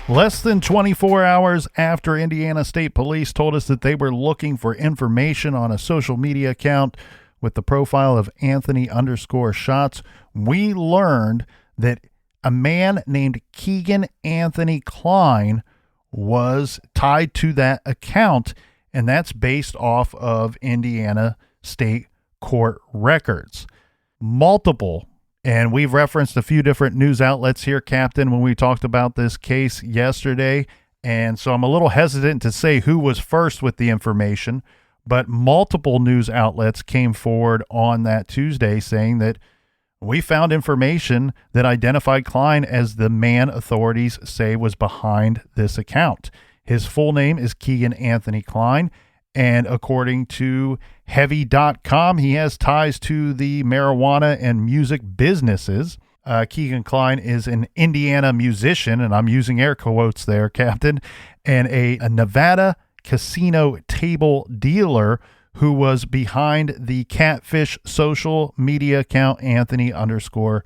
Less than 24 hours after Indiana State Police told us that they were looking for information on a social media account with the profile of Anthony_Shots, we learned that a man named Keegan Anthony Klein was tied to that account, and that's based off of Indiana State Court records. Multiple, and we've referenced a few different news outlets here, Captain, when we talked about this case yesterday, and so I'm a little hesitant to say who was first with the information, but multiple news outlets came forward on that Tuesday saying that we found information that identified Klein as the man authorities say was behind this account. His full name is Keegan Anthony Klein, and according to Heavy.com, he has ties to the marijuana and music businesses. Keegan Klein is an Indiana musician, and I'm using air quotes there, Captain, and a Nevada casino table dealer who was behind the catfish social media account Anthony_Shots.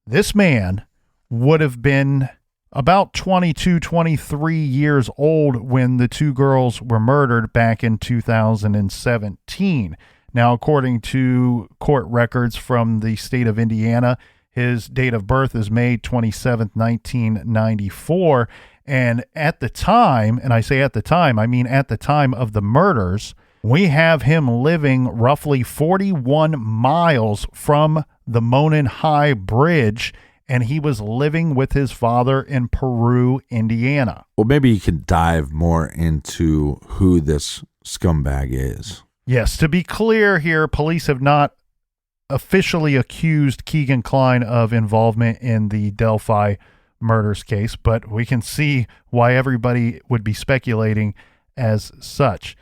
This man would have been about 22, 23 years old when the two girls were murdered back in 2017. Now, according to court records from the state of Indiana, his date of birth is May 27th, 1994. And at the time, and I say at the time, I mean at the time of the murders, we have him living roughly 41 miles from the Monon High Bridge, and he was living with his father in Peru, Indiana. Well, maybe you can dive more into who this scumbag is. Yes, to be clear here, police have not officially accused Keegan Klein of involvement in the Delphi murders case, but we can see why everybody would be speculating as such.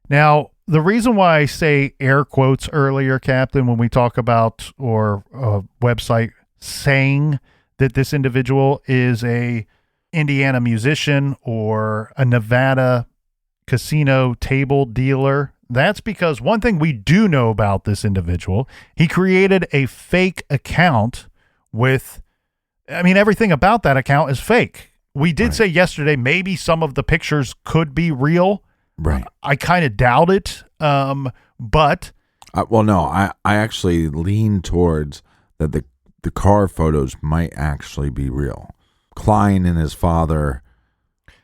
Now, the reason why I say air quotes earlier, Captain, when we talk about or a website saying that this individual is a Indiana musician or a Nevada casino table dealer, that's because one thing we do know about this individual, he created a fake account with, I mean, everything about that account is fake. We did say yesterday maybe some of the pictures could be real. Right. I kind of doubt it. But I actually lean towards that the car photos might actually be real. Klein and his father,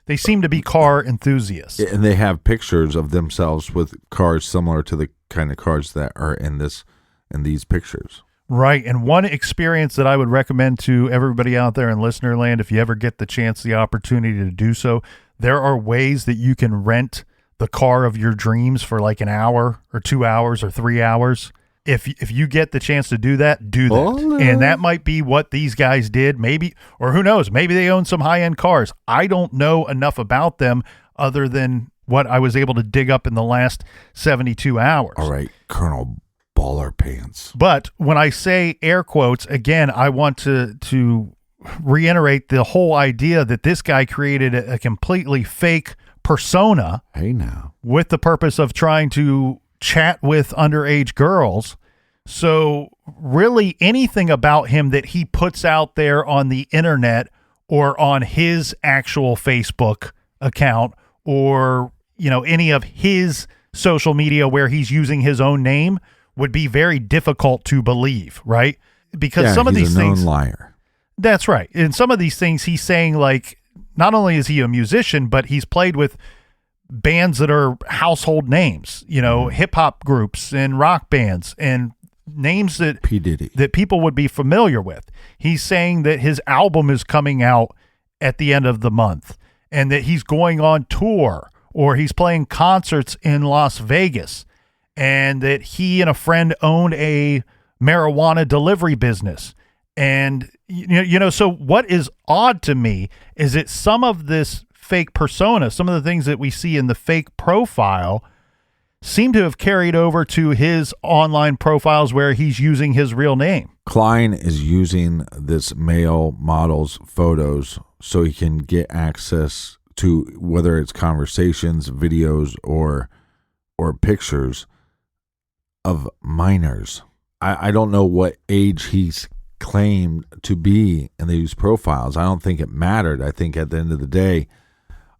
they seem to be car enthusiasts. And they have pictures of themselves with cars similar to the kind of cars that are in these pictures. Right. And one experience that I would recommend to everybody out there in listener land, if you ever get the chance, the opportunity to do so, there are ways that you can rent the car of your dreams for like an hour or 2 hours or 3 hours. If you get the chance to do that, do that. Oh, no. And that might be what these guys did, maybe, or who knows, maybe they own some high-end cars. I don't know enough about them other than what I was able to dig up in the last 72 hours. All right, Colonel Baller Pants. But when I say air quotes, again, I want to reiterate the whole idea that this guy created a completely fake persona. Hey now. With the purpose of trying to chat with underage girls. So really anything about him that he puts out there on the internet or on his actual Facebook account or, you know, any of his social media where he's using his own name would be very difficult to believe, right? Because some of these things, he's a known liar. That's right. And some of these things he's saying, like, not only is he a musician, but he's played with bands that are household names, you know, hip hop groups and rock bands and names that P. Diddy, that people would be familiar with. He's saying that his album is coming out at the end of the month and that he's going on tour or he's playing concerts in Las Vegas and that he and a friend owned a marijuana delivery business. And, you know, so what is odd to me is that some of this fake persona, some of the things that we see in the fake profile seem to have carried over to his online profiles where he's using his real name. Klein is using this male model's photos so he can get access to whether it's conversations, videos, or pictures of minors. I don't know what age he's claimed to be in these profiles. I don't think it mattered. I think at the end of the day,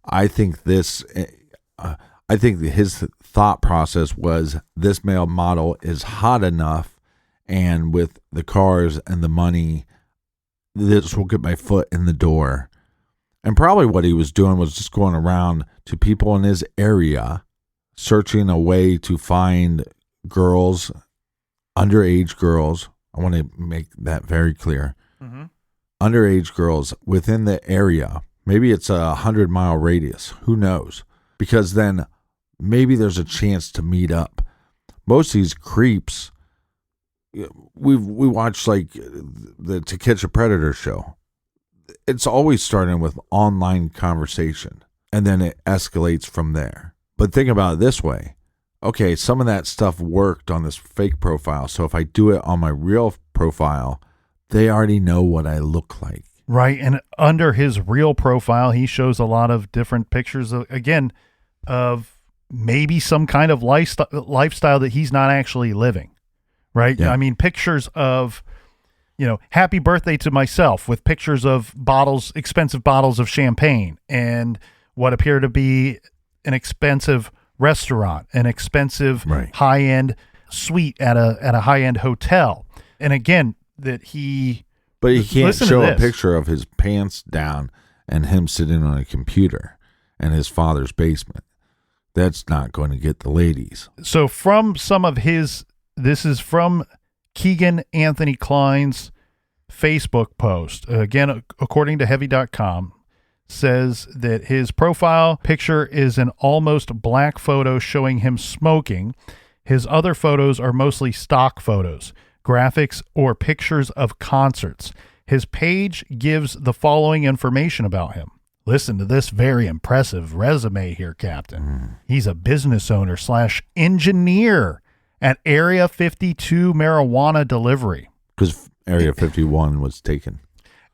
I think his thought process was this male model is hot enough, and with the cars and the money, this will get my foot in the door. And probably what he was doing was just going around to people in his area, searching a way to find girls, underage girls. I want to make that very clear. Mm-hmm. Underage girls within the area. Maybe it's a 100-mile radius. Who knows? Because then maybe there's a chance to meet up. Most of these creeps, we watch like the To Catch a Predator show. It's always starting with online conversation, and then it escalates from there. But think about it this way. Okay, some of that stuff worked on this fake profile. So if I do it on my real profile, they already know what I look like. Right. And under his real profile, he shows a lot of different pictures of maybe some kind of lifestyle that he's not actually living. Right. Yeah. I mean, pictures of, happy birthday to myself, with pictures of expensive bottles of champagne, and what appear to be an expensive restaurant, an expensive high-end suite at a high-end hotel. And again, but he can't show a picture of his pants down and him sitting on a computer in his father's basement. That's not going to get the ladies. So from some of this is from Keegan Anthony Klein's Facebook post. Again, according to Heavy.com, says that his profile picture is an almost black photo showing him smoking. His other photos are mostly stock photos, graphics, or pictures of concerts. His page gives the following information about him. Listen to this very impressive resume here, Captain. He's a business owner / engineer at Area 52 marijuana delivery. Because Area 51 was taken.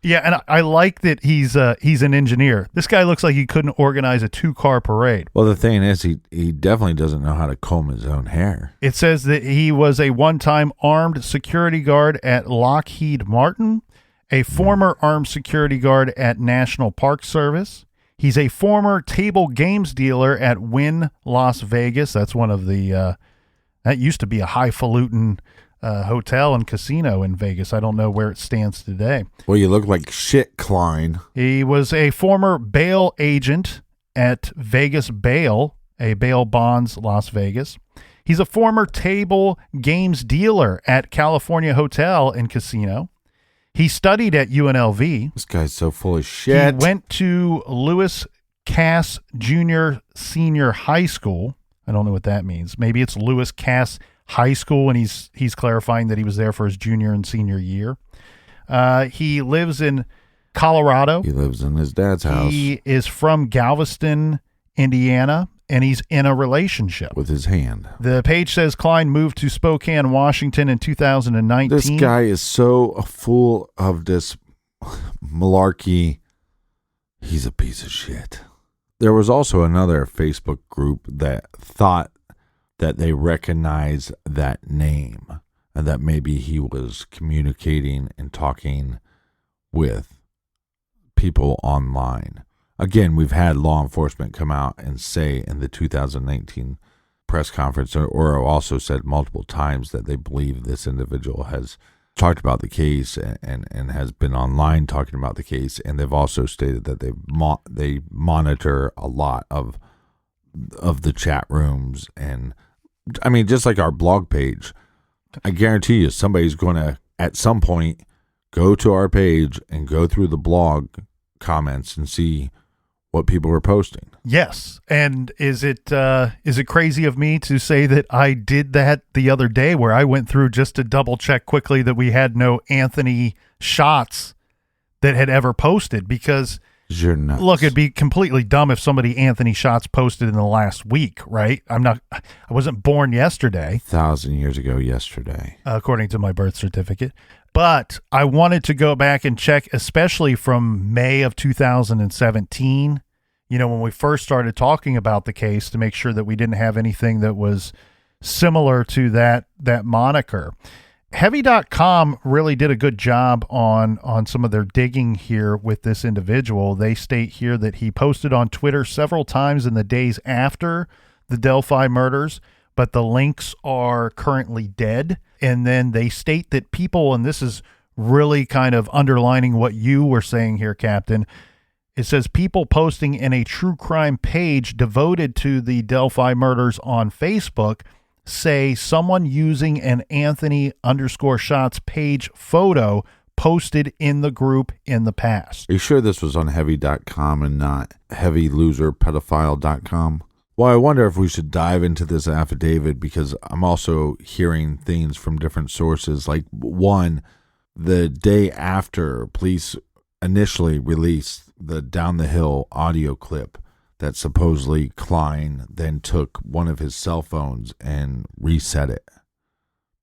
Yeah, and I like that he's an engineer. This guy looks like he couldn't organize a 2-car parade. Well, the thing is, he definitely doesn't know how to comb his own hair. It says that he was a one-time armed security guard at Lockheed Martin, a former armed security guard at National Park Service. He's a former table games dealer at Wynn Las Vegas. That's one of the that used to be a highfalutin hotel and casino in Vegas. I don't know where it stands today. Well, you look like shit, Klein. He was a former bail agent at Vegas Bail, a bail bonds Las Vegas. He's a former table games dealer at California Hotel and Casino. He studied at UNLV. This guy's so full of shit. He went to Lewis Cass Junior Senior High School. I don't know what that means. Maybe it's Lewis Cass High School, and he's clarifying that he was there for his junior and senior year. He lives in Colorado. He lives in his dad's house. He is from Galveston, Indiana, and he's in a relationship. With his hand. The page says Klein moved to Spokane, Washington in 2019. This guy is so full of this malarkey. He's a piece of shit. There was also another Facebook group that thought that they recognized that name and that maybe he was communicating and talking with people online. Again, we've had law enforcement come out and say in the 2019 press conference, or also said multiple times, that they believe this individual has talked about the case and has been online talking about the case. And they've also stated that they monitor a lot of the chat rooms. And I mean, just like our blog page, I guarantee you somebody's going to at some point go to our page and go through the blog comments and see what people are posting. Yes. And is it crazy of me to say that I did that the other day, where I went through just to double check quickly that we had no Anthony shots that had ever posted? Because you're nuts. Look, it'd be completely dumb if somebody Anthony shots posted in the last week, right? I wasn't born yesterday. 1,000 years ago yesterday. According to my birth certificate. But I wanted to go back and check, especially from May of 2017, when we first started talking about the case, to make sure that we didn't have anything that was similar to that moniker. Heavy.com really did a good job on some of their digging here with this individual. They state here that he posted on Twitter several times in the days after the Delphi murders, but the links are currently dead. And then they state that people, and this is really kind of underlining what you were saying here, Captain. It says people posting in a true crime page devoted to the Delphi murders on Facebook say someone using an Anthony_shots page photo posted in the group in the past. Are you sure this was on heavy.com and not heavyloserpedophile.com? Well, I wonder if we should dive into this affidavit, because I'm also hearing things from different sources. Like, one, the day after police initially released the Down the Hill audio clip that supposedly Klein then took one of his cell phones and reset it,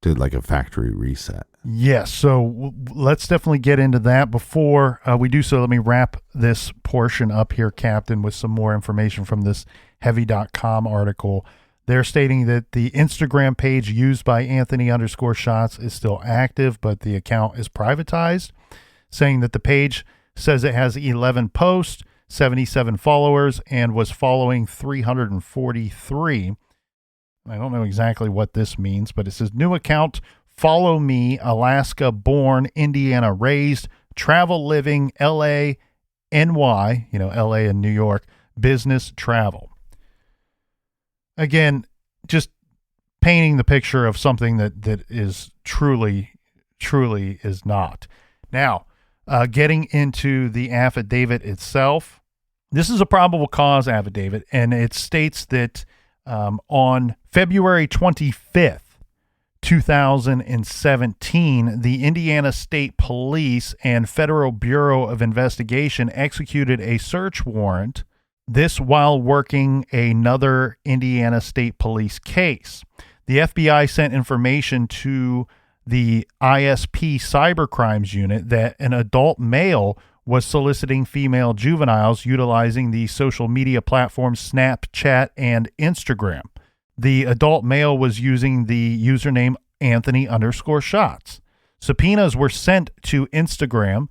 did like a factory reset. Yes, so let's definitely get into that. Before we do so, let me wrap this portion up here, Captain, with some more information from this heavy.com article. They're stating that the Instagram page used by Anthony_shots is still active, but the account is privatized, saying that the page says it has 11 posts, 77 followers, and was following 343. I don't know exactly what this means, but it says new account, follow me, Alaska born, Indiana raised, travel living, LA, NY, LA and New York, business travel. Again, just painting the picture of something that is truly is not. Now, getting into the affidavit itself, this is a probable cause affidavit, and it states that on February 25th, 2017, the Indiana State Police and Federal Bureau of Investigation executed a search warrant, this while working another Indiana State Police case. The FBI sent information to the ISP Cybercrimes Unit that an adult male was soliciting female juveniles utilizing the social media platforms Snapchat and Instagram. The adult male was using the username Anthony_shots. Subpoenas were sent to Instagram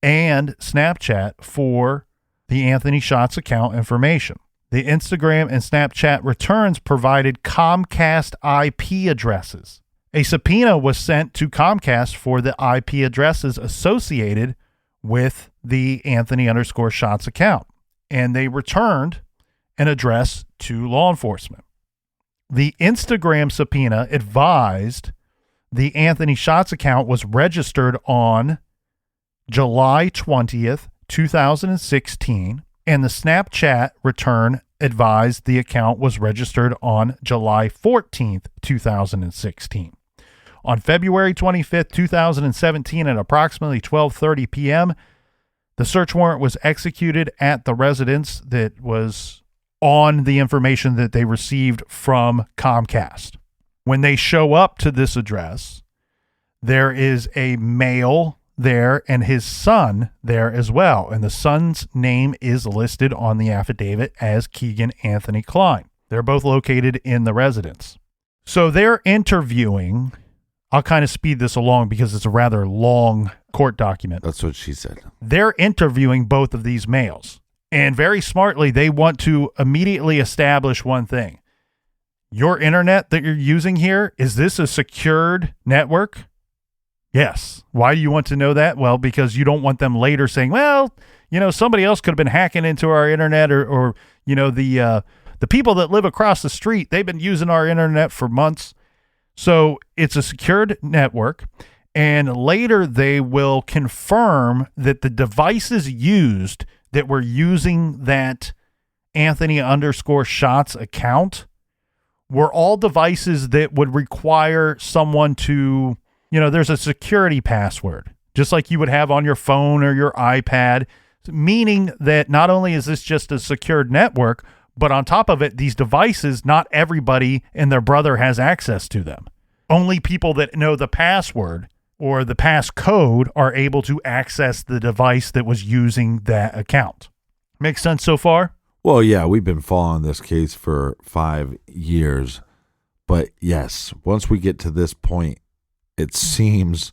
and Snapchat for the Anthony Shots account information. The Instagram and Snapchat returns provided Comcast IP addresses. A subpoena was sent to Comcast for the IP addresses associated with the Anthony_shots account, and they returned an address to law enforcement. The Instagram subpoena advised the Anthony Shots account was registered on July 20th, 2016, and the Snapchat return advised the account was registered on July 14th, 2016. On February 25th, 2017, at approximately 12:30 p.m., the search warrant was executed at the residence that was on the information that they received from Comcast. When they show up to this address, there is a male there and his son there as well. And the son's name is listed on the affidavit as Keegan Anthony Klein. They're both located in the residence. So they're interviewing. I'll kind of speed this along because it's a rather long court document. That's what she said. They're interviewing both of these males. And very smartly, they want to immediately establish one thing. Your internet that you're using here, is this a secured network? Yes. Why do you want to know that? Well, because you don't want them later saying, well, somebody else could have been hacking into our internet or the people that live across the street, they've been using our internet for months. So it's a secured network. And later they will confirm that the devices used that were using that Anthony_shots account were all devices that would require someone to, there's a security password, just like you would have on your phone or your iPad, meaning that not only is this just a secured network, but on top of it, these devices, not everybody and their brother has access to them. Only people that know the password or the passcode are able to access the device that was using that account. Make sense so far? Well, yeah, we've been following this case for 5 years. But yes, once we get to this point, it seems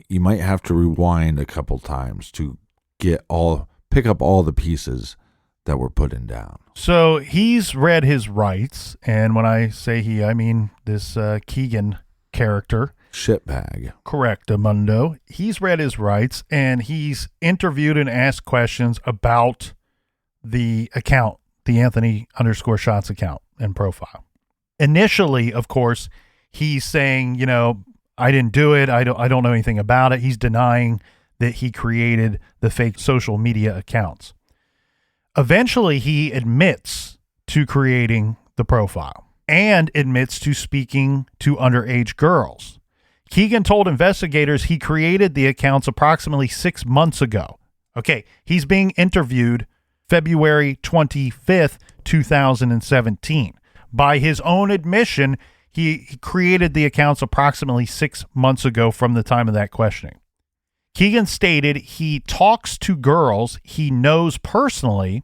you might have to rewind a couple times to pick up all the pieces that were put in down. So he's read his rights, and when I say he, I mean this Keegan character. Shitbag. Correct, Amundo. He's read his rights, and he's interviewed and asked questions about the account, the Anthony_Shots account and profile. Initially, of course, he's saying, I didn't do it. I don't know anything about it. He's denying that he created the fake social media accounts. Eventually, he admits to creating the profile and admits to speaking to underage girls. Keegan told investigators he created the accounts approximately 6 months ago. Okay, he's being interviewed February 25th, 2017. By his own admission, he created the accounts approximately 6 months ago from the time of that questioning. Keegan stated he talks to girls he knows personally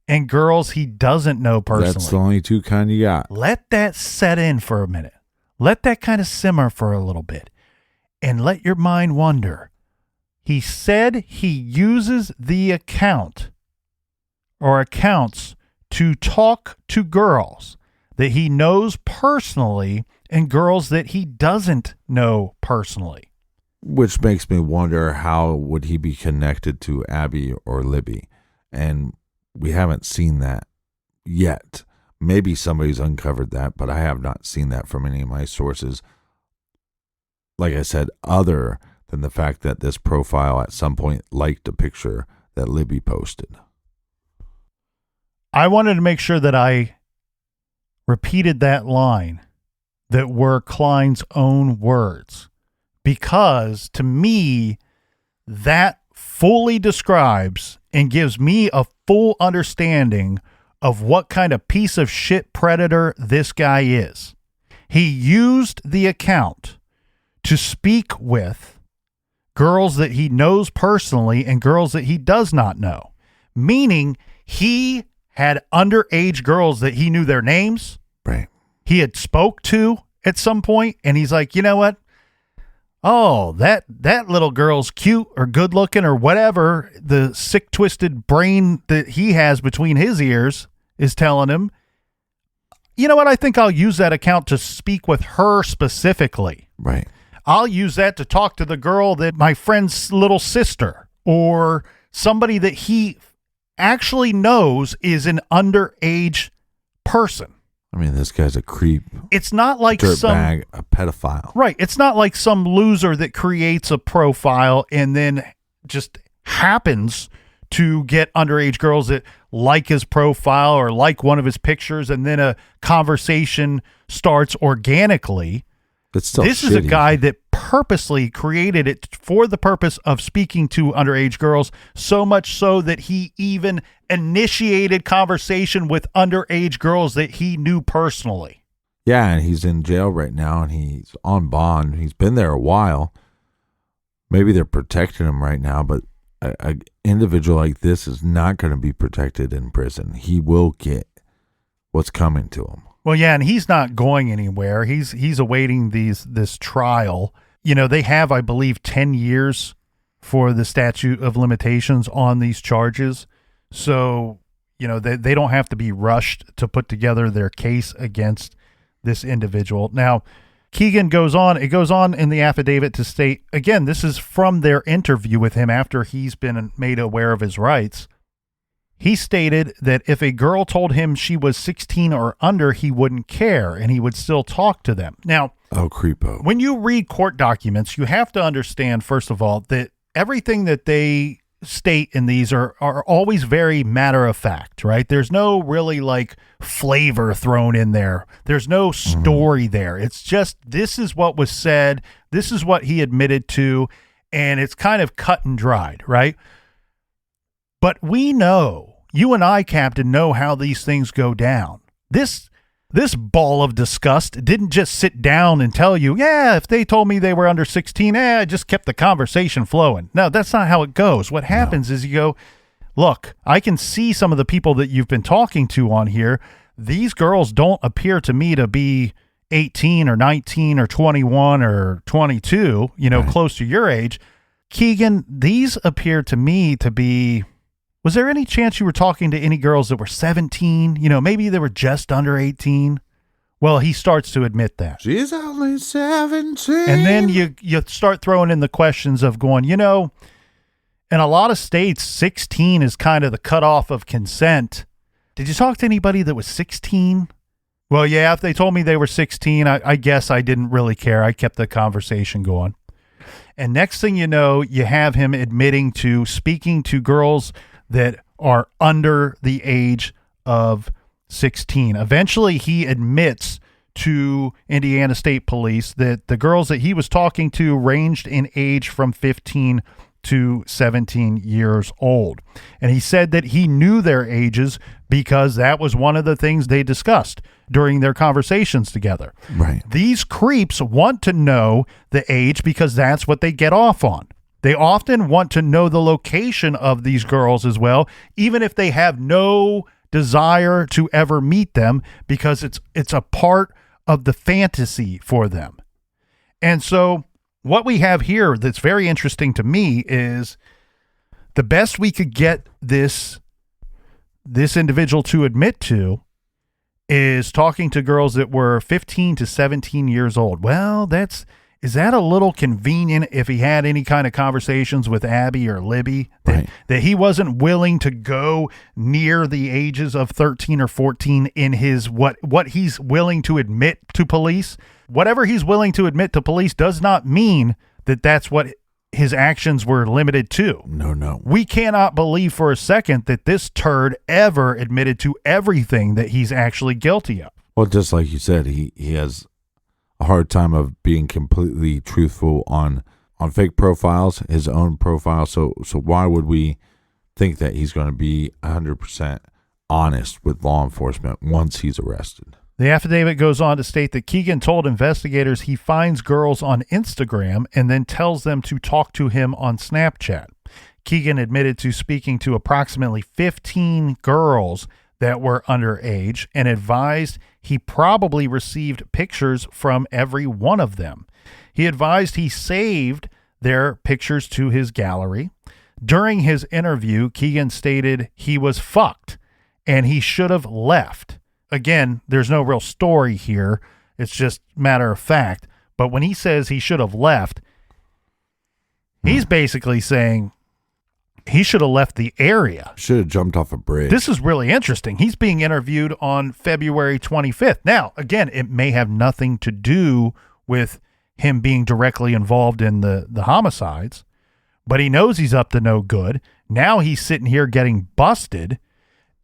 and girls he doesn't know personally. That's the only two kind you got. Let that set in for a minute. Let that kind of simmer for a little bit and let your mind wander. He said he uses the account or accounts to talk to girls that he knows personally and girls that he doesn't know personally. Which makes me wonder, how would he be connected to Abby or Libby? And we haven't seen that yet. Maybe somebody's uncovered that, but I have not seen that from any of my sources. Like I said, other than the fact that this profile at some point liked a picture that Libby posted. I wanted to make sure that I repeated that line that were Klein's own words, because to me, that fully describes and gives me a full understanding of what kind of piece of shit predator this guy is. He used the account to speak with girls that he knows personally and girls that he does not know, meaning he had underage girls that he knew their names. Right. He had spoke to at some point, and he's like, you know what? Oh, that little girl's cute or good looking or whatever the sick, twisted brain that he has between his ears is telling him. You know what? I think I'll use that account to speak with her specifically. Right. I'll use that to talk to the girl that my friend's little sister or somebody that he actually knows is an underage person. I mean, this guy's a creep. It's not like dirtbag, a pedophile. Right. It's not like some loser that creates a profile and then just happens to get underage girls that like his profile or like one of his pictures, and then a conversation starts organically. It's still this shitty. is a guy that purposely created it for the purpose of speaking to underage girls, so much so that he even initiated conversation with underage girls that he knew personally. Yeah, and he's in jail right now, and he's on bond. He's been there a while. Maybe they're protecting him right now, but an individual like this is not going to be protected in prison. He will get what's coming to him. Well, yeah, and he's not going anywhere. He's awaiting this trial. You know, they have, I believe, 10 years for the statute of limitations on these charges. So, you know, they don't have to be rushed to put together their case against this individual. Now, Keegan goes on in the affidavit to state, again, this is from their interview with him after he's been made aware of his rights. He stated that if a girl told him she was 16 or under, he wouldn't care and he would still talk to them. Now, oh, creepo. When you read court documents, you have to understand, first of all, that everything that they state in these are always very matter of fact, right? There's no really like flavor thrown in there. There's no story there. It's just, this is what was said. This is what he admitted to. And it's kind of cut and dried, right? But we know, you and I, Captain, know how these things go down. This ball of disgust didn't just sit down and tell you, yeah, if they told me they were under 16, I just kept the conversation flowing. No, that's not how it goes. What happens is you go, look, I can see some of the people that you've been talking to on here. These girls don't appear to me to be 18 or 19 or 21 or 22, Right. close to your age. Keegan, these appear to me to be, was there any chance you were talking to any girls that were 17? Maybe they were just under 18. Well, he starts to admit that. She's only 17. And then you start throwing in the questions of going, in a lot of states, 16 is kind of the cutoff of consent. Did you talk to anybody that was 16? Well, yeah, if they told me they were 16, I guess I didn't really care. I kept the conversation going. And next thing you know, you have him admitting to speaking to girls that are under the age of 16. Eventually, he admits to Indiana State Police that the girls that he was talking to ranged in age from 15 to 17 years old. And he said that he knew their ages because that was one of the things they discussed during their conversations together. Right. These creeps want to know the age because that's what they get off on. They often want to know the location of these girls as well, even if they have no desire to ever meet them, because it's a part of the fantasy for them. And so what we have here that's very interesting to me is the best we could get this individual to admit to is talking to girls that were 15 to 17 years old. Well, is that a little convenient if he had any kind of conversations with Abby or Libby that he wasn't willing to go near the ages of 13 or 14 in his what he's willing to admit to police? Whatever he's willing to admit to police does not mean that that's what his actions were limited to. No. We cannot believe for a second that this turd ever admitted to everything that he's actually guilty of. Well, just like you said, he has a hard time of being completely truthful on fake profiles, his own profile. So why would we think that he's going to be 100% honest with law enforcement once he's arrested? The affidavit goes on to state that Keegan told investigators he finds girls on Instagram and then tells them to talk to him on Snapchat. Keegan admitted to speaking to approximately 15 girls that were underage and advised he probably received pictures from every one of them. He advised he saved their pictures to his gallery. During his interview, Keegan stated he was fucked and he should have left. Again, there's no real story here. It's just matter of fact. But when he says he should have left, he's basically saying he should have left the area. Should have jumped off a bridge. This is really interesting. He's being interviewed on February 25th. Now, again, it may have nothing to do with him being directly involved in the homicides, but he knows he's up to no good. Now he's sitting here getting busted,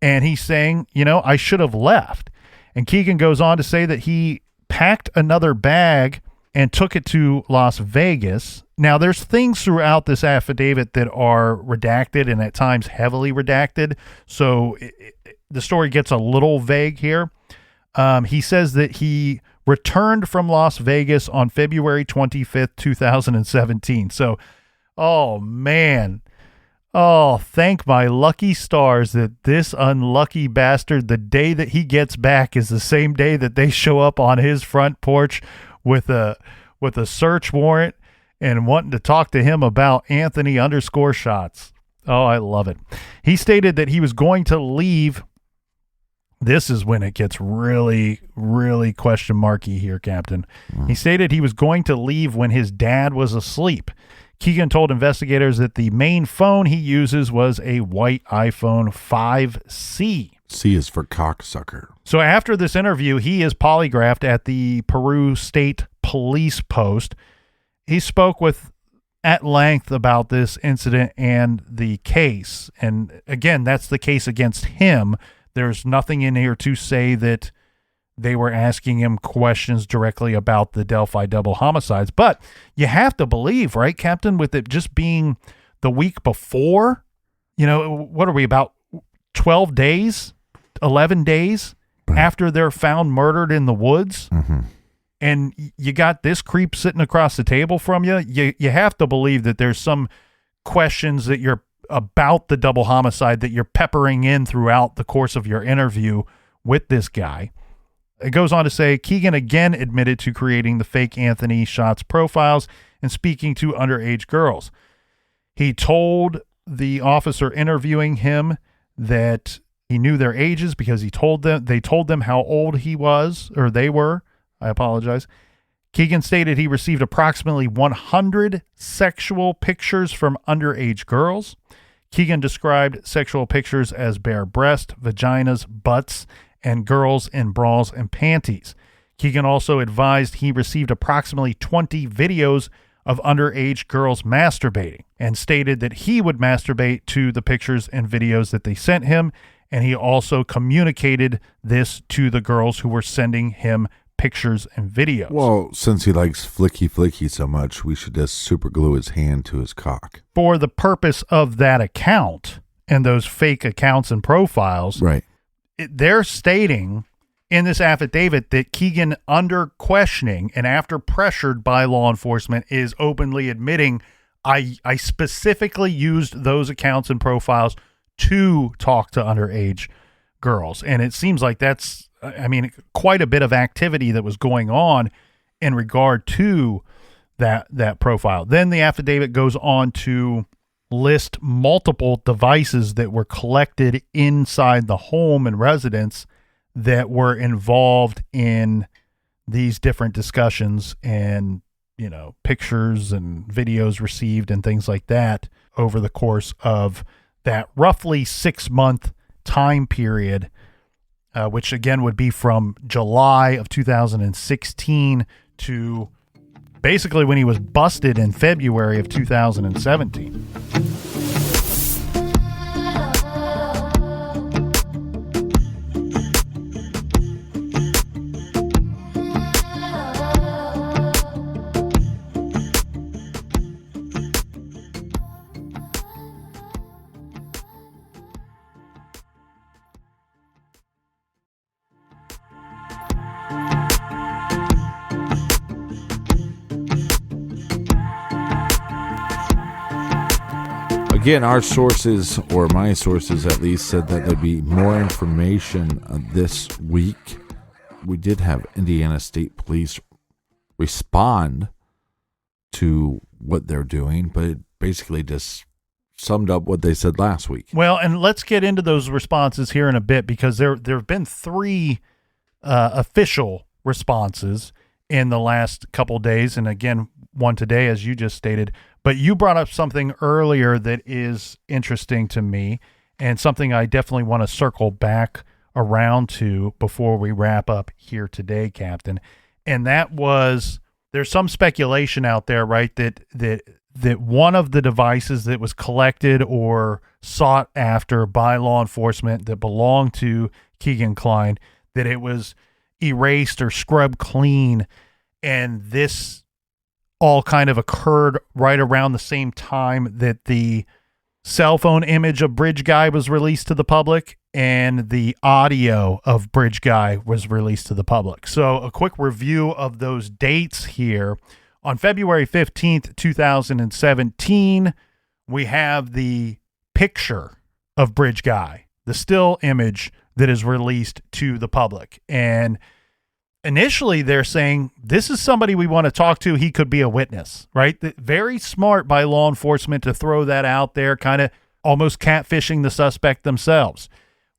and he's saying, I should have left. And Keegan goes on to say that he packed another bag and took it to Las Vegas. Now, there's things throughout this affidavit that are redacted and at times heavily redacted, so the story gets a little vague here. He says that he returned from Las Vegas on February 25th, 2017. So, oh, man. Oh, thank my lucky stars that this unlucky bastard, the day that he gets back is the same day that they show up on his front porch with a search warrant and wanting to talk to him about Anthony _shots. Oh, I love it. He stated that he was going to leave. This is when it gets really, really question marky here, Captain. He stated he was going to leave when his dad was asleep. Keegan told investigators that the main phone he uses was a white iPhone 5C. C is for cocksucker. So after this interview, he is polygraphed at the Peru State Police Post. He spoke at length about this incident and the case. And again, that's the case against him. There's nothing in here to say that they were asking him questions directly about the Delphi double homicides. But you have to believe, right, Captain, with it just being the week before, what are we, about 12 days, 11 days after they're found murdered in the woods? Mm-hmm. And you got this creep sitting across the table from you. You have to believe that there's some questions that you're about the double homicide that you're peppering in throughout the course of your interview with this guy. It goes on to say Keegan again admitted to creating the fake Anthony Shots profiles and speaking to underage girls. He told the officer interviewing him that he knew their ages because they told them how old he was, or they were. I apologize. Keegan stated he received approximately 100 sexual pictures from underage girls. Keegan described sexual pictures as bare breast, vaginas, butts, and girls in bras and panties. Keegan also advised he received approximately 20 videos of underage girls masturbating and stated that he would masturbate to the pictures and videos that they sent him, and he also communicated this to the girls who were sending him pictures and videos. Well, since he likes flicky so much, we should just super glue his hand to his cock. For the purpose of that account and those fake accounts and profiles, right? They're stating in this affidavit that Keegan, under questioning and after pressured by law enforcement, is openly admitting, I specifically used those accounts and profiles to talk to underage girls. And it seems like that's, quite a bit of activity that was going on in regard to that profile. Then the affidavit goes on to list multiple devices that were collected inside the home and residence that were involved in these different discussions and, pictures and videos received and things like that over the course of that roughly 6-month time period, which again would be from July of 2016 to basically when he was busted in February of 2017. Again, our sources, or my sources at least, said that there'd be more information this week. We did have Indiana State Police respond to what they're doing, but it basically just summed up what they said last week. Well, and let's get into those responses here in a bit, because there have been 3 official responses in the last couple days, and again, one today, as you just stated. But you brought up something earlier that is interesting to me and something I definitely want to circle back around to before we wrap up here today, Captain. And that was, there's some speculation out there, right, that one of the devices that was collected or sought after by law enforcement that belonged to Keegan Kline, that it was erased or scrubbed clean, and this all kind of occurred right around the same time that the cell phone image of Bridge Guy was released to the public and the audio of Bridge Guy was released to the public. So a quick review of those dates here. On February 15th, 2017, we have the picture of Bridge Guy, the still image that is released to the public. And initially, they're saying, this is somebody we want to talk to. He could be a witness, right? Very smart by law enforcement to throw that out there, kind of almost catfishing the suspect themselves.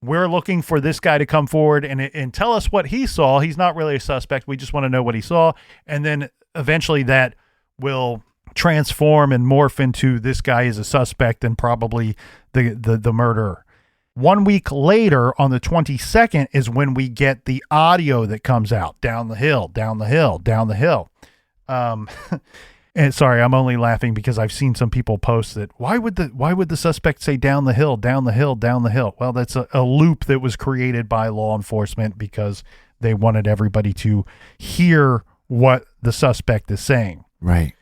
We're looking for this guy to come forward and tell us what he saw. He's not really a suspect. We just want to know what he saw. And then eventually that will transform and morph into this guy is a suspect and probably the murderer. 1 week later, on the 22nd, is when we get the audio that comes out. Down the hill, down the hill, down the hill. And sorry, I'm only laughing because I've seen some people post that. Why would the suspect say down the hill, down the hill, down the hill? Well, that's a loop that was created by law enforcement because they wanted everybody to hear what the suspect is saying. Right.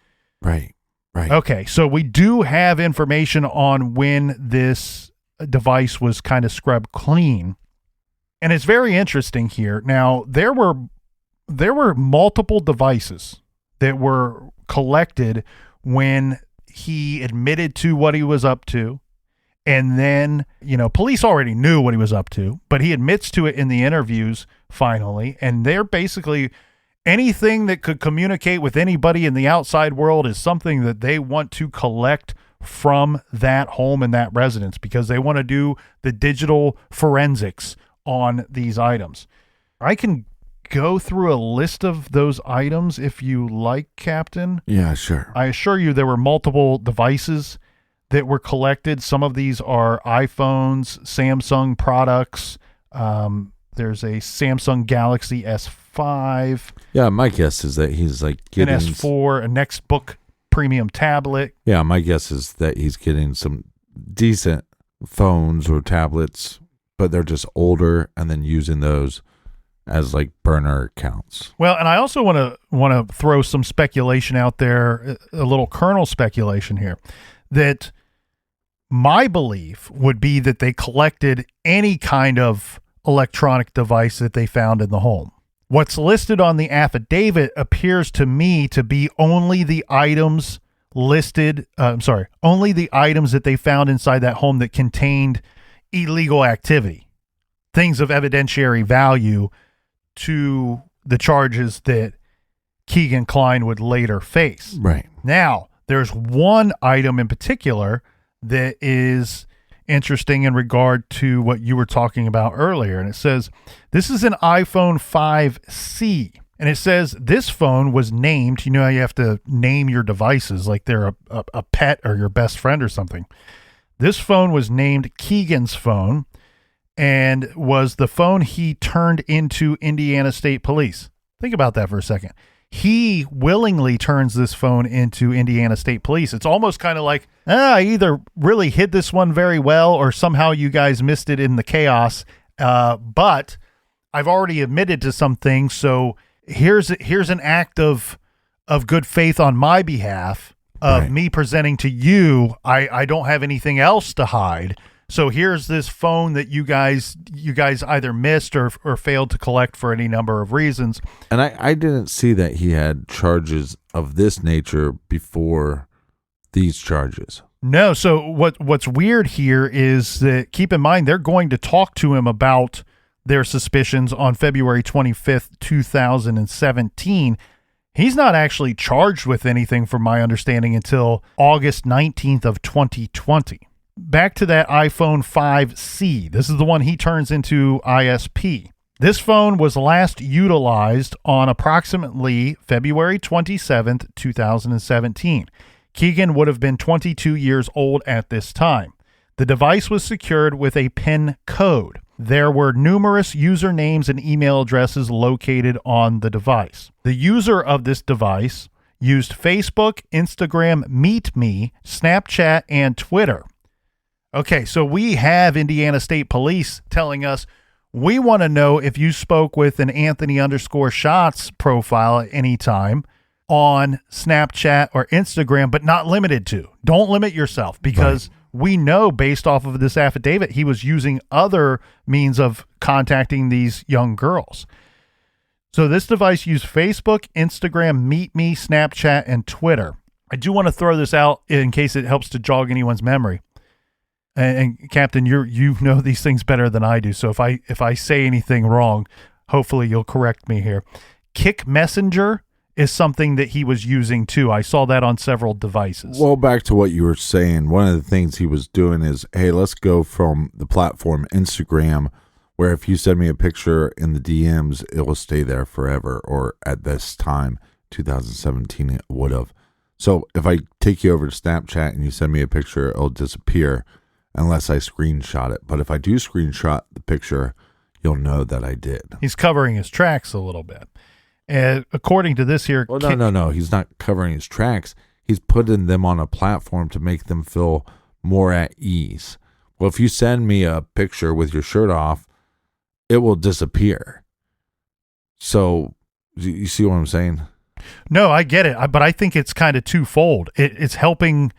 Okay, so we do have information on when this device was kind of scrubbed clean, and it's very interesting here. Now, there were multiple devices that were collected when he admitted to what he was up to, and then police already knew what he was up to, but he admits to it in the interviews finally, and they're basically anything that could communicate with anybody in the outside world is something that they want to collect from that home and that residence because they want to do the digital forensics on these items. I can go through a list of those items if you like, Captain. Yeah, sure. I assure you there were multiple devices that were collected. Some of these are iPhones, Samsung products. There's a Samsung Galaxy S5. Yeah, my guess is that he's like getting an S4, a Nextbook premium tablet. Yeah, my guess is that he's getting some decent phones or tablets, but they're just older, and then using those as like burner accounts. Well, and I also want to throw some speculation out there, a little kernel speculation here, that my belief would be that they collected any kind of electronic device that they found in the home. What's listed on the affidavit appears to me to be only the items listed, only the items that they found inside that home that contained illegal activity, things of evidentiary value to the charges that Keegan Kline would later face. Right. Now, there's one item in particular that is interesting in regard to what you were talking about earlier. And it says, this is an iPhone 5C. And it says this phone was named, you know how you have to name your devices like they're a pet or your best friend or something. This phone was named Keegan's phone and was the phone he turned into Indiana State Police. Think about that for a second. He willingly turns this phone into Indiana State Police. It's almost kind of like, I either really hid this one very well or somehow you guys missed it in the chaos. But I've already admitted to some things, so here's an act of good faith on my behalf of Right. me presenting to you. I don't have anything else to hide. So here's this phone that you guys either missed or failed to collect for any number of reasons. And I didn't see that he had charges of this nature before these charges. No. So what's weird here is that, keep in mind, they're going to talk to him about their suspicions on February 25th, 2017. He's not actually charged with anything, from my understanding, until August 19th of 2020. Back to that iPhone 5C. This is the one he turns into ISP. This phone was last utilized on approximately February 27th, 2017. Keegan would have been 22 years old at this time. The device was secured with a PIN code. There were numerous usernames and email addresses located on the device. The user of this device used Facebook, Instagram, MeetMe, Snapchat, and Twitter. Okay, so we have Indiana State Police telling us, we want to know if you spoke with an Anthony_Shots profile at any time on Snapchat or Instagram, but not limited to. Don't limit yourself, because we know based off of this affidavit, he was using other means of contacting these young girls. So this device used Facebook, Instagram, MeetMe, Snapchat, and Twitter. I do want to throw this out in case it helps to jog anyone's memory. And Captain, you know these things better than I do. So if I say anything wrong, hopefully you'll correct me here. Kick Messenger is something that he was using too. I saw that on several devices. Well, back to what you were saying, one of the things he was doing is, hey, let's go from the platform Instagram, where if you send me a picture in the DMs, it will stay there forever, or at this time, 2017, it would have. So if I take you over to Snapchat and you send me a picture, it'll disappear unless I screenshot it. But if I do screenshot the picture, you'll know that I did. He's covering his tracks a little bit. And according to this here... Well, no. He's not covering his tracks. He's putting them on a platform to make them feel more at ease. Well, if you send me a picture with your shirt off, it will disappear. So, you see what I'm saying? No, I get it. But I think it's kind of twofold. It's helping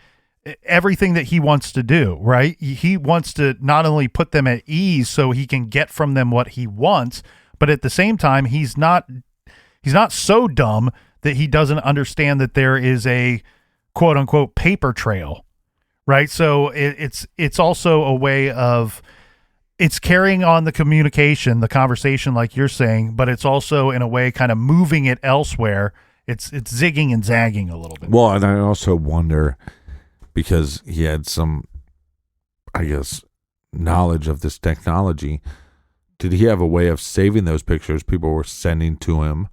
everything that he wants to do, right? He wants to not only put them at ease so he can get from them what he wants, but at the same time, he's not so dumb that he doesn't understand that there is a quote unquote paper trail, right? So it's also a way of, it's carrying on the communication, the conversation, like you're saying, but it's also in a way kind of moving it elsewhere. It's zigging and zagging a little bit. Well, and I also wonder, because he had some, I guess, knowledge of this technology, did he have a way of saving those pictures people were sending to him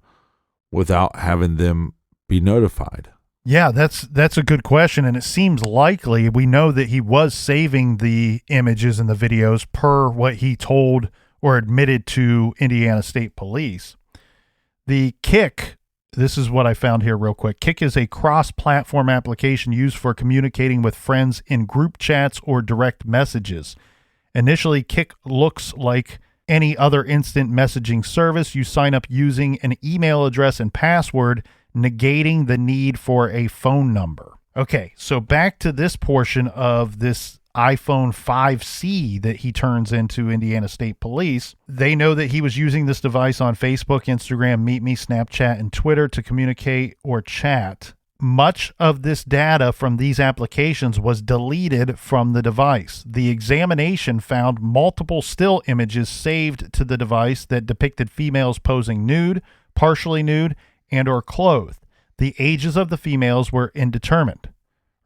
without having them be notified? Yeah, that's a good question, and it seems likely. We know that he was saving the images and the videos per what he told or admitted to Indiana State Police. The Kik, this is what I found here real quick. Kik is a cross-platform application used for communicating with friends in group chats or direct messages. Initially, Kik looks like any other instant messaging service. You sign up using an email address and password, negating the need for a phone number. Okay, so back to this portion of this iPhone 5C that he turns into Indiana State Police. They know that he was using this device on Facebook, Instagram, MeetMe, Snapchat, and Twitter to communicate or chat. Much of this data from these applications was deleted from the device. The examination found multiple still images saved to the device that depicted females posing nude, partially nude, and or clothed. The ages of the females were indeterminate.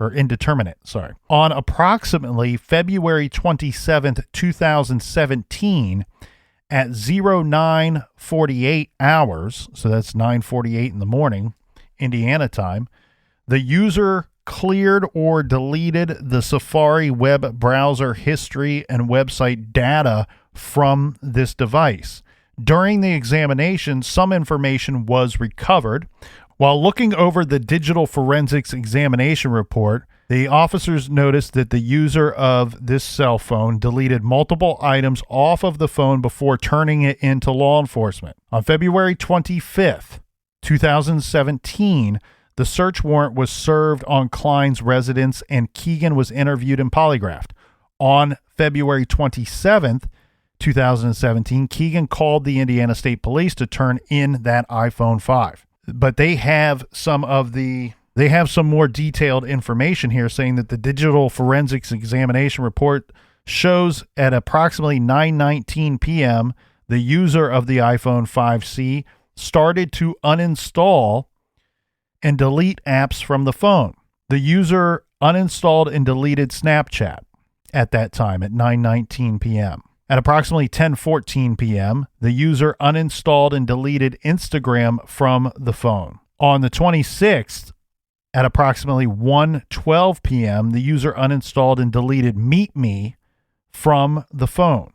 On approximately February 27th, 2017, at 09:48 hours, so that's 9:48 in the morning, Indiana time, the user cleared or deleted the Safari web browser history and website data from this device. During the examination, some information was recovered. While looking over the digital forensics examination report, the officers noticed that the user of this cell phone deleted multiple items off of the phone before turning it into law enforcement. On February 25th, 2017, the search warrant was served on Klein's residence and Keegan was interviewed and polygraphed. On February 27th, 2017, Keegan called the Indiana State Police to turn in that iPhone 5. But they have some more detailed information here saying that the digital forensics examination report shows at approximately 9:19 p.m., the user of the iPhone 5C started to uninstall and delete apps from the phone. The user uninstalled and deleted Snapchat at that time at 9:19 p.m. At approximately 10:14 p.m., the user uninstalled and deleted Instagram from the phone. On the 26th, at approximately 1:12 p.m., the user uninstalled and deleted MeetMe from the phone.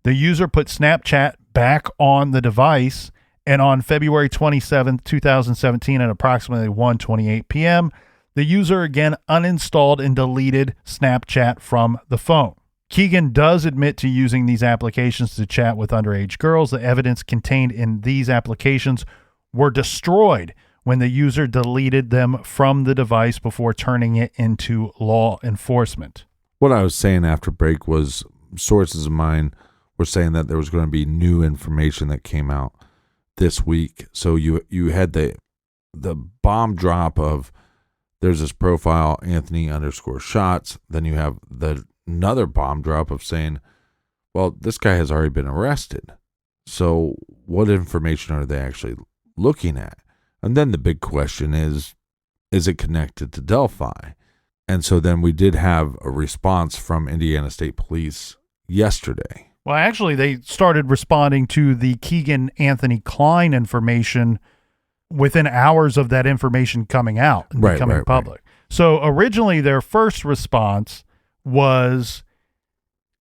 The user put Snapchat back on the device, and on February 27th, 2017, at approximately 1:28 p.m., the user again uninstalled and deleted Snapchat from the phone. Keegan does admit to using these applications to chat with underage girls. The evidence contained in these applications were destroyed when the user deleted them from the device before turning it into law enforcement. What I was saying after break was sources of mine were saying that there was going to be new information that came out this week. So you had the bomb drop of there's this profile, Anthony_shots. Then you have another bomb drop of saying, well, this guy has already been arrested. So what information are they actually looking at? And then the big question is it connected to Delphi? And so then we did have a response from Indiana State Police yesterday. Well, actually, they started responding to the Keegan Anthony Klein information within hours of that information coming out and becoming public. Right. So originally their first response was,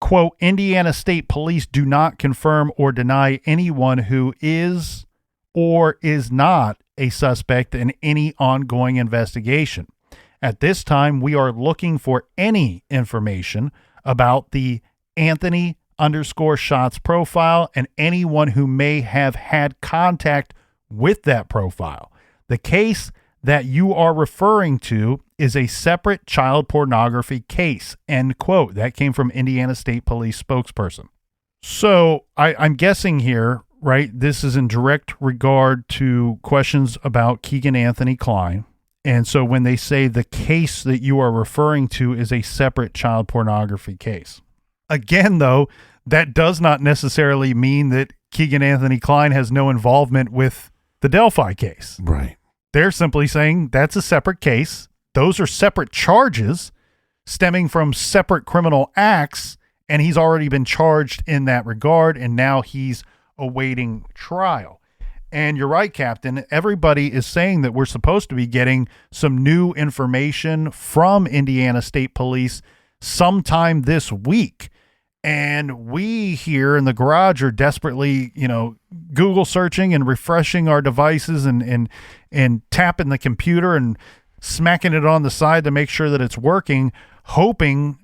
quote, Indiana State Police do not confirm or deny anyone who is or is not a suspect in any ongoing investigation. At this time, we are looking for any information about the Anthony_shots profile and anyone who may have had contact with that profile. The case that you are referring to is a separate child pornography case, end quote. That came from Indiana State Police spokesperson. So I'm guessing here, right, this is in direct regard to questions about Keegan Anthony Klein. And so when they say the case that you are referring to is a separate child pornography case. Again, though, that does not necessarily mean that Keegan Anthony Klein has no involvement with the Delphi case. Right. They're simply saying that's a separate case. Those are separate charges stemming from separate criminal acts, and he's already been charged in that regard, and now he's awaiting trial. And you're right, Captain. Everybody is saying that we're supposed to be getting some new information from Indiana State Police sometime this week. And we here in the garage are desperately, Google searching and refreshing our devices and tapping the computer and smacking it on the side to make sure that it's working, hoping,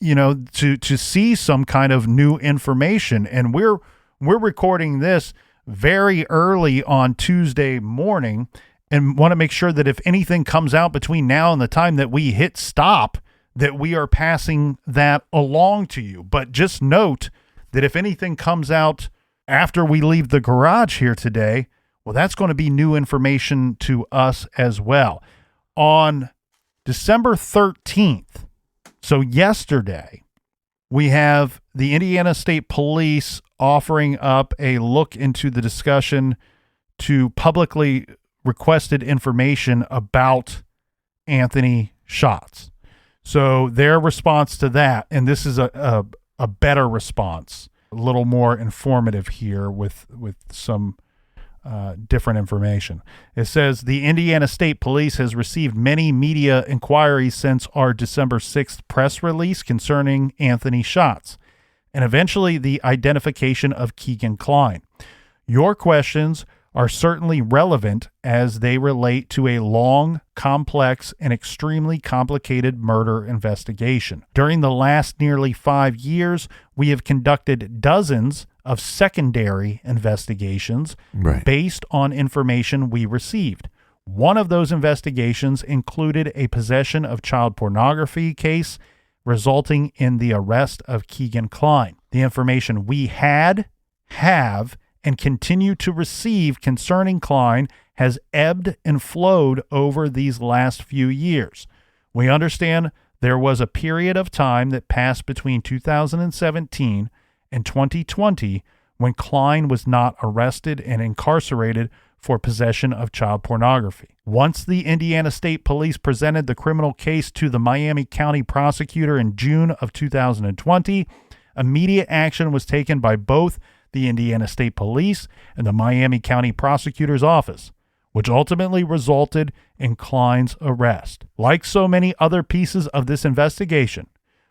to see some kind of new information. And we're recording this very early on Tuesday morning and want to make sure that if anything comes out between now and the time that we hit stop, that we are passing that along to you. But just note that if anything comes out after we leave the garage here today, well, that's going to be new information to us as well. On December 13th, so yesterday, we have the Indiana State Police offering up a look into the discussion to publicly requested information about Anthony Schatz. So their response to that, and this is a better response, a little more informative here with some different information. It says the Indiana State Police has received many media inquiries since our December 6th press release concerning Anthony Schatz and eventually the identification of Keegan Klein. Your questions are certainly relevant as they relate to a long, complex, and extremely complicated murder investigation. During the last nearly 5 years, we have conducted dozens of secondary investigations based on information we received. One of those investigations included a possession of child pornography case resulting in the arrest of Keegan Klein. The information we have, and continue to receive concerning Klein has ebbed and flowed over these last few years. We understand there was a period of time that passed between 2017 and 2020 when Klein was not arrested and incarcerated for possession of child pornography. Once the Indiana State Police presented the criminal case to the Miami County prosecutor in June of 2020, immediate action was taken by both the Indiana State Police and the Miami County Prosecutor's Office, which ultimately resulted in Klein's arrest. Like so many other pieces of this investigation,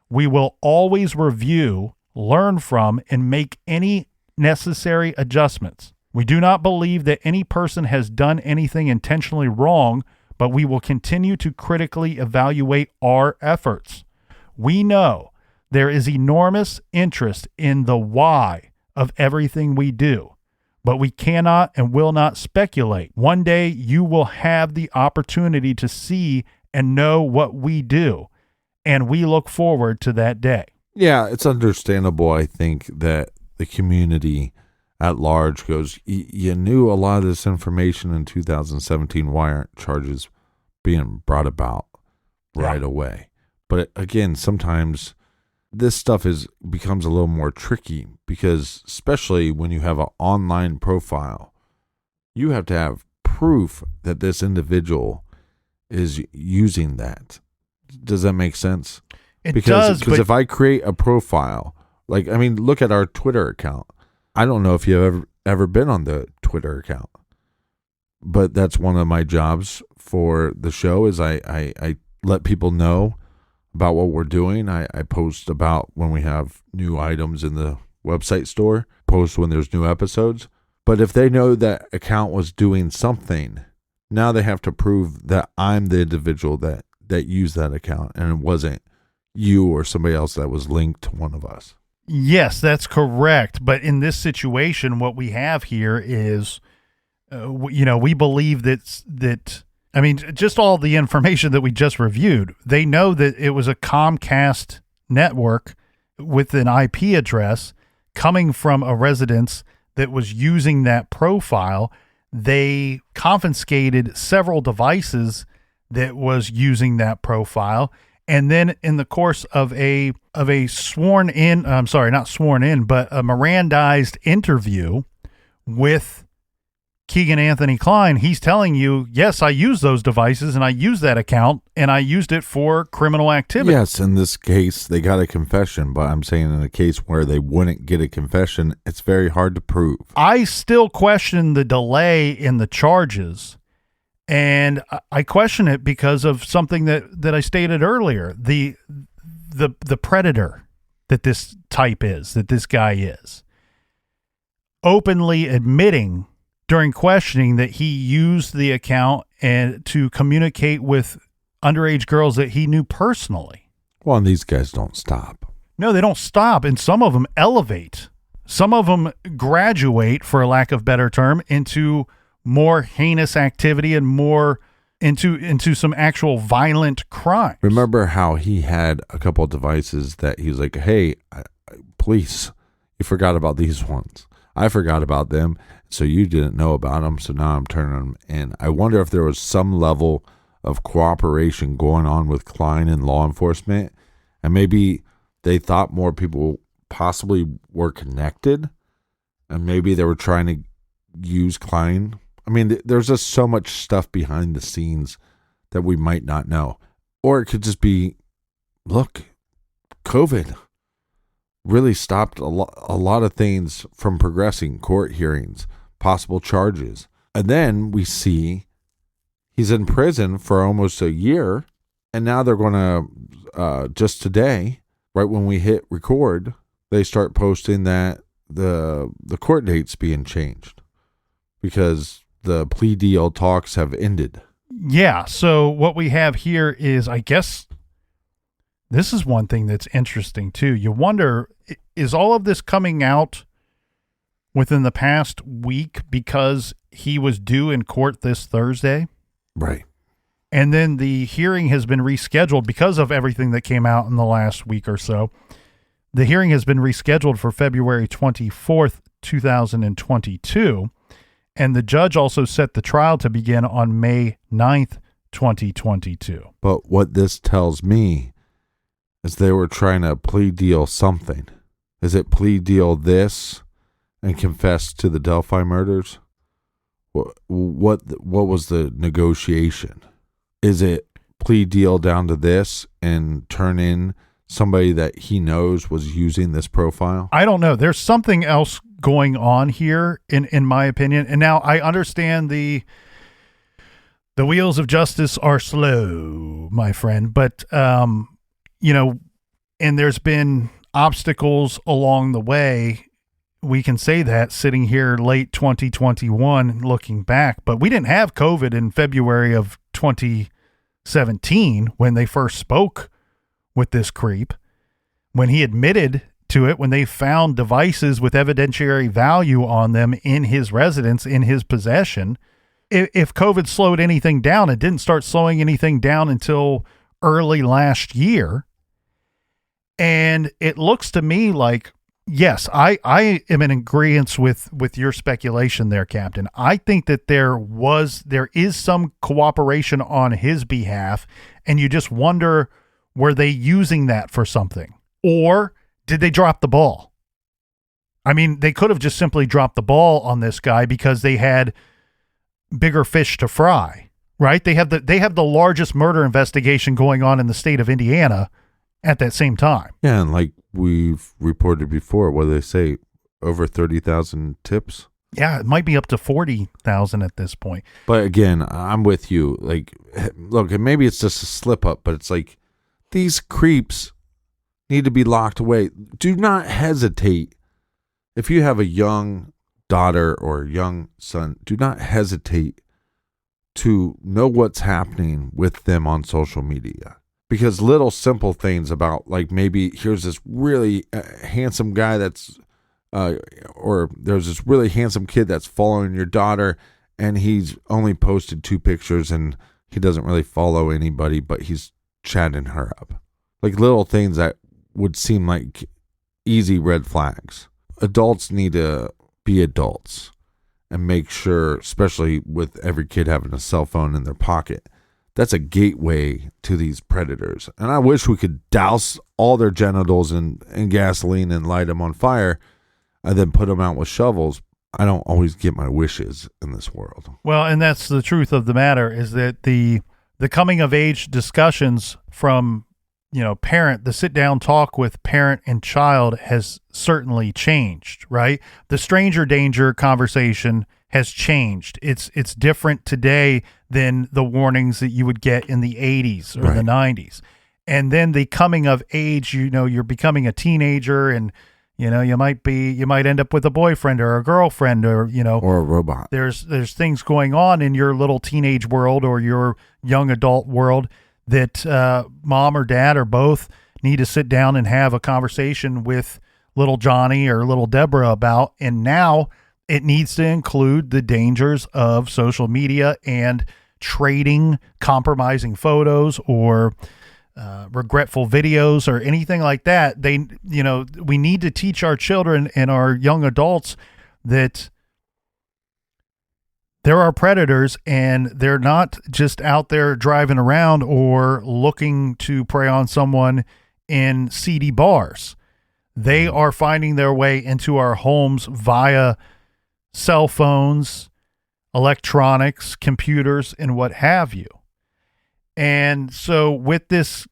we will always review, learn from, and make any necessary adjustments. We do not believe that any person has done anything intentionally wrong, but we will continue to critically evaluate our efforts. We know there is enormous interest in the why of everything we do, but we cannot and will not speculate. One day you will have the opportunity to see and know what we do, and we look forward to that day. Yeah, it's understandable, I think, that the community at large goes, you knew a lot of this information in 2017. Why aren't charges being brought about right away? But again, sometimes this stuff becomes a little more tricky because especially when you have an online profile, you have to have proof that this individual is using that. Does that make sense? It does. Because if I create a profile, look at our Twitter account. I don't know if you've ever been on the Twitter account, but that's one of my jobs for the show is I let people know about what we're doing. I post about when we have new items in the website store, post when there's new episodes. But if they know that account was doing something, now they have to prove that I'm the individual that used that account and it wasn't you or somebody else that was linked to one of us. Yes, that's correct. But in this situation, what we have here is, we believe that just all the information that we just reviewed, they know that it was a Comcast network with an IP address coming from a residence that was using that profile. They confiscated several devices that was using that profile, And then in the course of a sworn in, I'm sorry, not sworn in, but a Mirandized interview with Keegan Anthony Klein, he's telling you, yes, I use those devices and I use that account and I used it for criminal activity. Yes, in this case, they got a confession, but I'm saying in a case where they wouldn't get a confession, it's very hard to prove. I still question the delay in the charges, and I question it because of something that I stated earlier, the predator that this type is, that this guy is, openly admitting during questioning that he used the account and to communicate with underage girls that he knew personally. Well, and these guys don't stop. No, they don't stop, and some of them elevate. Some of them graduate, for a lack of better term, into more heinous activity and more into some actual violent crime. Remember how he had a couple of devices that he was like, hey, police, you forgot about these ones. I forgot about them, so you didn't know about them, so now I'm turning them in. I wonder if there was some level of cooperation going on with Klein and law enforcement, and maybe they thought more people possibly were connected, and maybe they were trying to use Klein. I mean, there's just so much stuff behind the scenes that we might not know. Or it could just be, look, COVID really stopped a lot of things from progressing, court hearings, possible charges. And then we see he's in prison for almost a year, and now they're going to, just today, right when we hit record, they start posting that the court date's being changed because the plea deal talks have ended. Yeah, so what we have here is, I guess, this is one thing that's interesting too. You wonder, is all of this coming out within the past week because he was due in court this Thursday? Right. And then the hearing has been rescheduled because of everything that came out in the last week or so. The hearing has been rescheduled for February 24th, 2022. And the judge also set the trial to begin on May 9th, 2022. But what this tells me is they were trying to plea deal something. Is it plea deal this and confess to the Delphi murders? What was the negotiation? Is it plea deal down to this and turn in somebody that he knows was using this profile? I don't know. There's something else going on here, in my opinion. And now I understand the wheels of justice are slow, my friend. But, and there's been obstacles along the way. We can say that sitting here late 2021 looking back. But we didn't have COVID in February of 2017 when they first spoke with this creep. When he admitted to it, when they found devices with evidentiary value on them in his residence, in his possession. If COVID slowed anything down, it didn't start slowing anything down until early last year. And it looks to me like, yes, I am in agreement with your speculation there, Captain. I think that there is some cooperation on his behalf, and you just wonder, were they using that for something? Or did they drop the ball? I mean, they could have just simply dropped the ball on this guy because they had bigger fish to fry, right? They have the largest murder investigation going on in the state of Indiana at that same time. Yeah, and like we've reported before, what do they say? Over 30,000 tips? Yeah, it might be up to 40,000 at this point. But again, I'm with you. Like, look, and maybe it's just a slip up, but it's like these creeps need to be locked away. Do not hesitate. If you have a young daughter or a young son, do not hesitate to know what's happening with them on social media. Because little simple things about, like, maybe here's this really handsome guy that's, or there's this really handsome kid that's following your daughter, and he's only posted 2 pictures and he doesn't really follow anybody, but he's chatting her up. Like little things that would seem like easy red flags. Adults need to be adults and make sure, especially with every kid having a cell phone in their pocket, that's a gateway to these predators. And I wish we could douse all their genitals in gasoline and light them on fire and then put them out with shovels. I don't always get my wishes in this world. Well, and that's the truth of the matter, is that the coming of age discussions from, parent, the sit down talk with parent and child has certainly changed, right? The stranger danger conversation has changed. It's different today than the warnings that you would get in the 80s or the 90s. And then the coming of age, you're becoming a teenager, and you might end up with a boyfriend or a girlfriend, or or a robot. There's things going on in your little teenage world or your young adult world that mom or dad or both need to sit down and have a conversation with little Johnny or little Deborah about. And now it needs to include the dangers of social media and trading compromising photos or regretful videos or anything like that. We need to teach our children and our young adults that there are predators, and they're not just out there driving around or looking to prey on someone in seedy bars. They are finding their way into our homes via cell phones, electronics, computers, and what have you. And so with this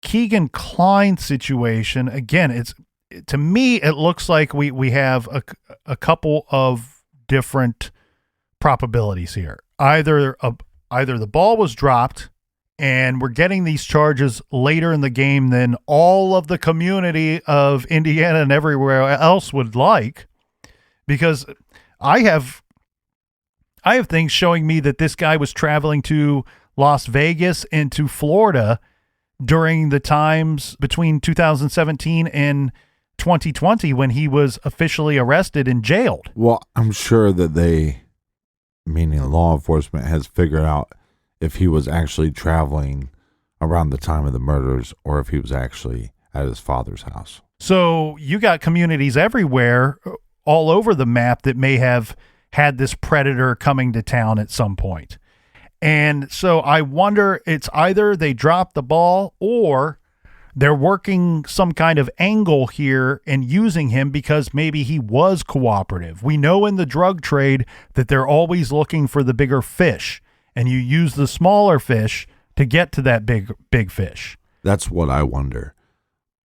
Keegan Kline situation, again, to me, it looks like we have a couple of different probabilities here. Either the ball was dropped and we're getting these charges later in the game than all of the community of Indiana and everywhere else would like, because I have things showing me that this guy was traveling to Las Vegas and to Florida during the times between 2017 and 2020 when he was officially arrested and jailed. Well, I'm sure that meaning law enforcement, has figured out if he was actually traveling around the time of the murders or if he was actually at his father's house. So you got communities everywhere, all over the map, that may have had this predator coming to town at some point. And so I wonder, it's either they dropped the ball or they're working some kind of angle here and using him because maybe he was cooperative. We know in the drug trade that they're always looking for the bigger fish, and you use the smaller fish to get to that big fish. That's what I wonder.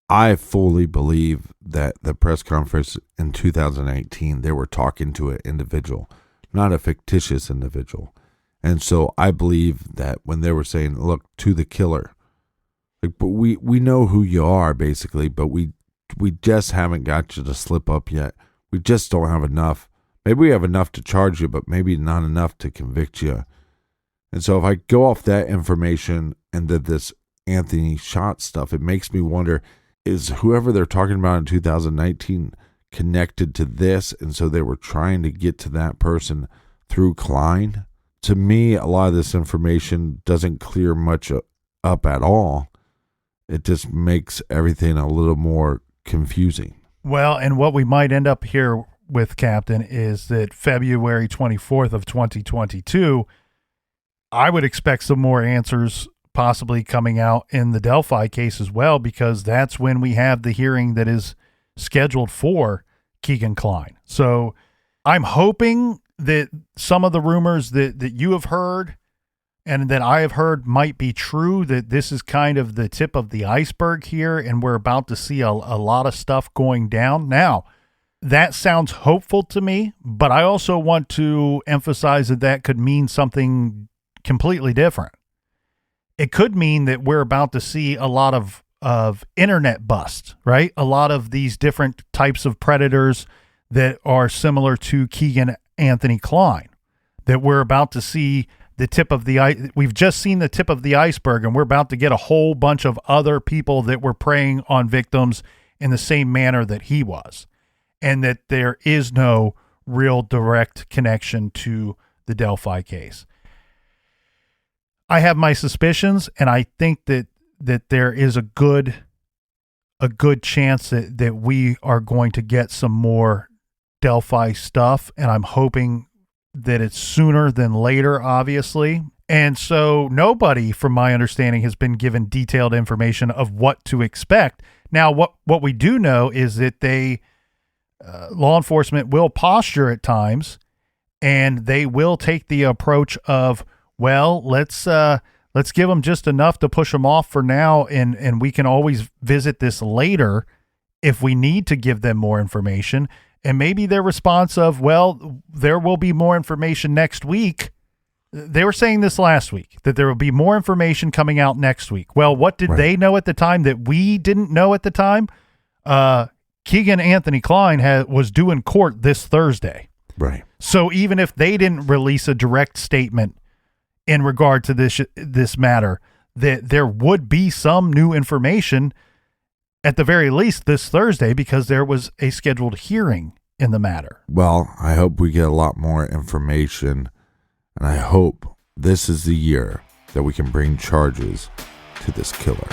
I fully believe that the press conference in 2018, they were talking to an individual, not a fictitious individual. And so I believe that when they were saying, look, to the killer, but we know who you are, basically, but we just haven't got you to slip up yet. We just don't have enough. Maybe we have enough to charge you, but maybe not enough to convict you. And so if I go off that information and this Anthony shot stuff, it makes me wonder, is whoever they're talking about in 2019 connected to this? And so they were trying to get to that person through Kline? To me, a lot of this information doesn't clear much up at all. It just makes everything a little more confusing. Well, and what we might end up here with, Captain, is that February 24th of 2022, I would expect some more answers possibly coming out in the Delphi case as well, because that's when we have the hearing that is scheduled for Keegan Kline. So I'm hoping that some of the rumors that you have heard and that I have heard might be true, that this is kind of the tip of the iceberg here, and we're about to see a lot of stuff going down. Now, that sounds hopeful to me, but I also want to emphasize that could mean something completely different. It could mean that we're about to see a lot of internet busts, right? A lot of these different types of predators that are similar to Keegan Anthony Kline, that we're about to see the tip of the we've just seen the tip of the iceberg, and we're about to get a whole bunch of other people that were preying on victims in the same manner that he was, and that there is no real direct connection to the Delphi case. I have my suspicions, and I think that there is a good chance that we are going to get some more Delphi stuff, and I'm hoping that it's sooner than later, obviously. And so nobody, from my understanding, has been given detailed information of what to expect. Now, what we do know is that law enforcement will posture at times, and they will take the approach of, well, let's give them just enough to push them off for now, and we can always visit this later if we need to give them more information. And maybe their response of, well, there will be more information next week. They were saying this last week, that there will be more information coming out next week. Well, what did they know at the time that we didn't know at the time? Keegan Anthony Klein was due in court this Thursday. Right. So even if they didn't release a direct statement in regard to this matter, that there would be some new information at the very least this Thursday, because there was a scheduled hearing in the matter. Well, I hope we get a lot more information, and I hope this is the year that we can bring charges to this killer.